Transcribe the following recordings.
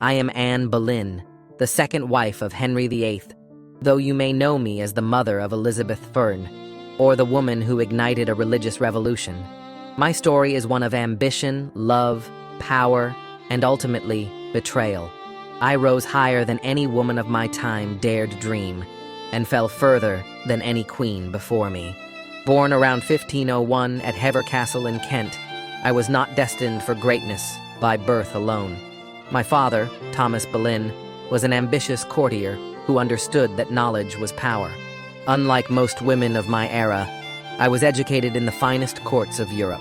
I am Anne Boleyn, the second wife of Henry VIII, though you may know me as the mother of Elizabeth Fern, or the woman who ignited a religious revolution. My story is one of ambition, love, power, and ultimately, betrayal. I rose higher than any woman of my time dared dream, and fell further than any queen before me. Born around 1501 at Hever Castle in Kent, I was not destined for greatness by birth alone. My father, Thomas Boleyn, was an ambitious courtier who understood that knowledge was power. Unlike most women of my era, I was educated in the finest courts of Europe.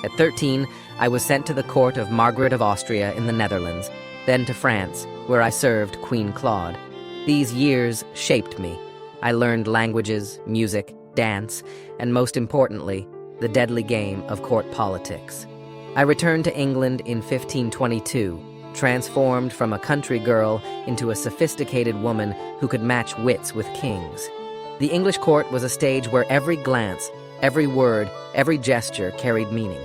At 13, I was sent to the court of Margaret of Austria in the Netherlands, then to France, where I served Queen Claude. These years shaped me. I learned languages, music, dance, and most importantly, the deadly game of court politics. I returned to England in 1522, transformed from a country girl into a sophisticated woman who could match wits with kings. The English court was a stage where every glance, every word, every gesture carried meaning.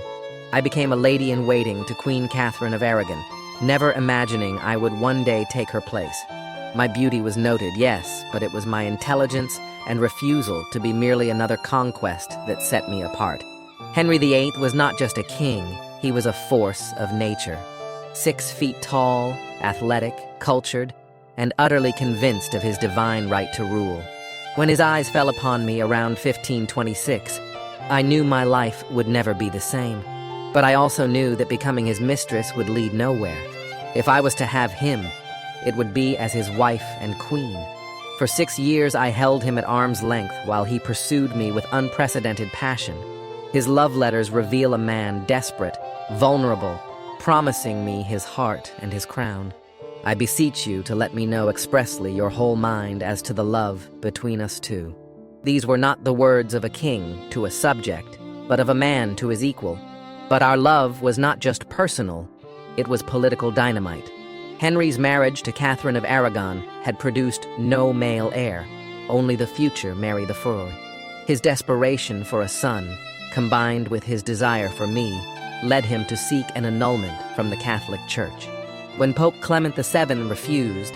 I became a lady-in-waiting to Queen Catherine of Aragon, never imagining I would one day take her place. My beauty was noted, yes, but it was my intelligence and refusal to be merely another conquest that set me apart. Henry VIII was not just a king, he was a force of nature. 6 feet tall, athletic, cultured, and utterly convinced of his divine right to rule. When his eyes fell upon me around 1526, I knew my life would never be the same. But I also knew that becoming his mistress would lead nowhere. If I was to have him, it would be as his wife and queen. For 6 years I held him at arm's length while he pursued me with unprecedented passion. His love letters reveal a man desperate, vulnerable, promising me his heart and his crown. I beseech you to let me know expressly your whole mind as to the love between us two. These were not the words of a king to a subject, but of a man to his equal. But our love was not just personal, it was political dynamite. Henry's marriage to Catherine of Aragon had produced no male heir, only the future Mary IV. His desperation for a son, combined with his desire for me, led him to seek an annulment from the Catholic Church. When Pope Clement VII refused,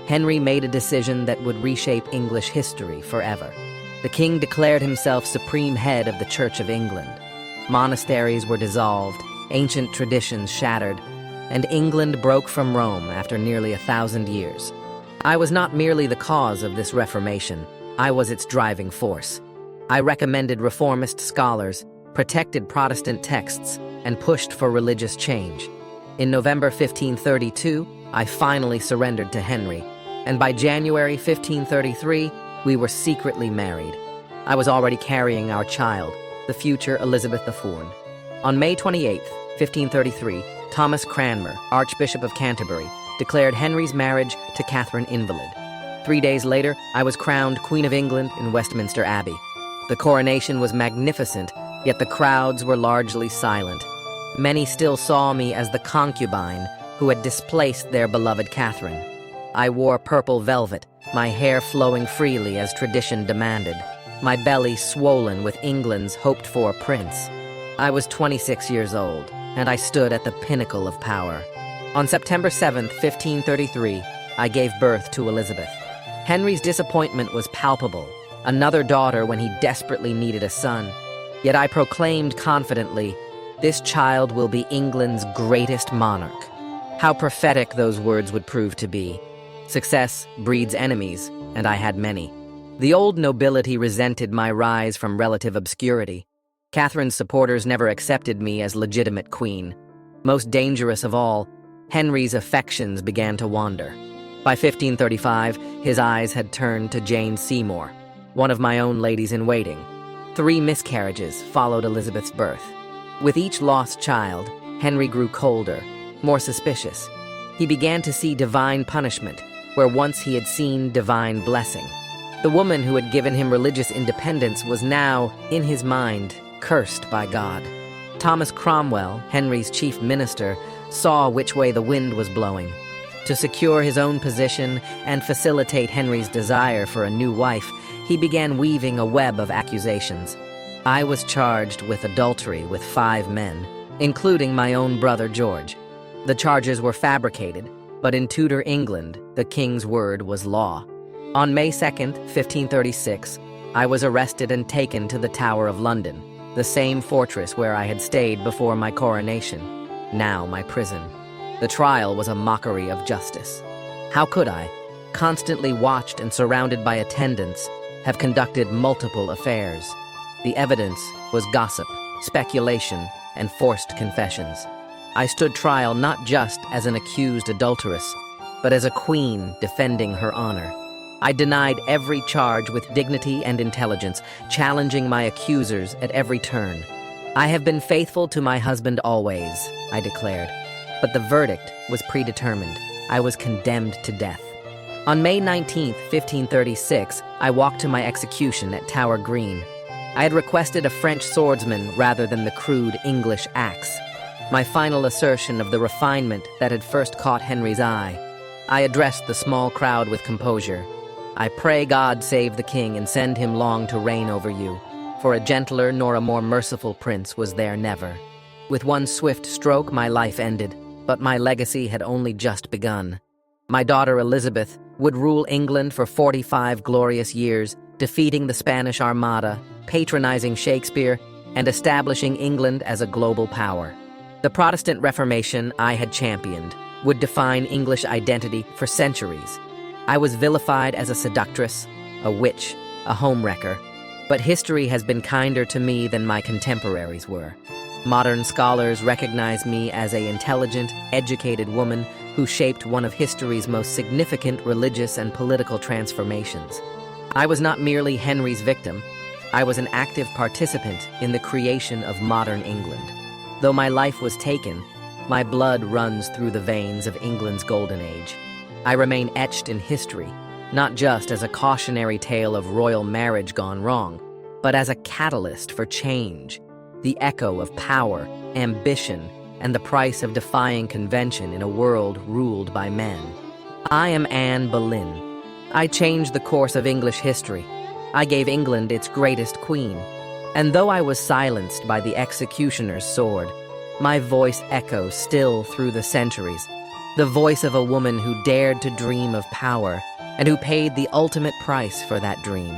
Henry made a decision that would reshape English history forever. The king declared himself supreme head of the Church of England. Monasteries were dissolved, ancient traditions shattered, and England broke from Rome after nearly 1,000 years. I was not merely the cause of this reformation, I was its driving force. I recommended reformist scholars, protected Protestant texts, and pushed for religious change. In November 1532, I finally surrendered to Henry, and by January 1533, we were secretly married. I was already carrying our child, the future Elizabeth IV. On May 28, 1533, Thomas Cranmer, Archbishop of Canterbury, declared Henry's marriage to Catherine invalid. 3 days later, I was crowned Queen of England in Westminster Abbey. The coronation was magnificent, yet the crowds were largely silent. Many still saw me as the concubine who had displaced their beloved Catherine. I wore purple velvet, my hair flowing freely as tradition demanded, my belly swollen with England's hoped-for prince. I was 26 years old, and I stood at the pinnacle of power. On September 7, 1533, I gave birth to Elizabeth. Henry's disappointment was palpable, another daughter when he desperately needed a son. Yet I proclaimed confidently, "This child will be England's greatest monarch." How prophetic those words would prove to be. Success breeds enemies, and I had many. The old nobility resented my rise from relative obscurity. Catherine's supporters never accepted me as legitimate queen. Most dangerous of all, Henry's affections began to wander. By 1535, his eyes had turned to Jane Seymour, one of my own ladies-in-waiting. 3 miscarriages followed Elizabeth's birth. With each lost child, Henry grew colder, more suspicious. He began to see divine punishment, where once he had seen divine blessing. The woman who had given him religious independence was now, in his mind, cursed by God. Thomas Cromwell, Henry's chief minister, saw which way the wind was blowing. To secure his own position and facilitate Henry's desire for a new wife, he began weaving a web of accusations. I was charged with adultery with 5 men, including my own brother George. The charges were fabricated, But in Tudor England, the king's word was law. On May 2nd, 1536, I was arrested and taken to the Tower of London, the same fortress where I had stayed before my coronation, now my prison. The trial was a mockery of justice. How could I, constantly watched and surrounded by attendants, have conducted multiple affairs? The evidence was gossip, speculation, and forced confessions. I stood trial not just as an accused adulteress, but as a queen defending her honor. I denied every charge with dignity and intelligence, challenging my accusers at every turn. I have been faithful to my husband always, I declared. But the verdict was predetermined. I was condemned to death. On May 19, 1536, I walked to my execution at Tower Green. I had requested a French swordsman rather than the crude English axe. My final assertion of the refinement that had first caught Henry's eye. I addressed the small crowd with composure. I pray God save the king and send him long to reign over you, for a gentler nor a more merciful prince was there never. With one swift stroke my life ended, but my legacy had only just begun. My daughter Elizabeth would rule England for 45 glorious years, defeating the Spanish Armada, patronizing Shakespeare, and establishing England as a global power. The Protestant Reformation I had championed would define English identity for centuries. I was vilified as a seductress, a witch, a homewrecker, but history has been kinder to me than my contemporaries were. Modern scholars recognize me as an intelligent, educated woman who shaped one of history's most significant religious and political transformations. I was not merely Henry's victim. I was an active participant in the creation of modern England. Though my life was taken, my blood runs through the veins of England's golden age. I remain etched in history, not just as a cautionary tale of royal marriage gone wrong, but as a catalyst for change, the echo of power, ambition, and the price of defying convention in a world ruled by men. I am Anne Boleyn. I changed the course of English history. I gave England its greatest queen. And though I was silenced by the executioner's sword, my voice echoes still through the centuries. The voice of a woman who dared to dream of power and who paid the ultimate price for that dream.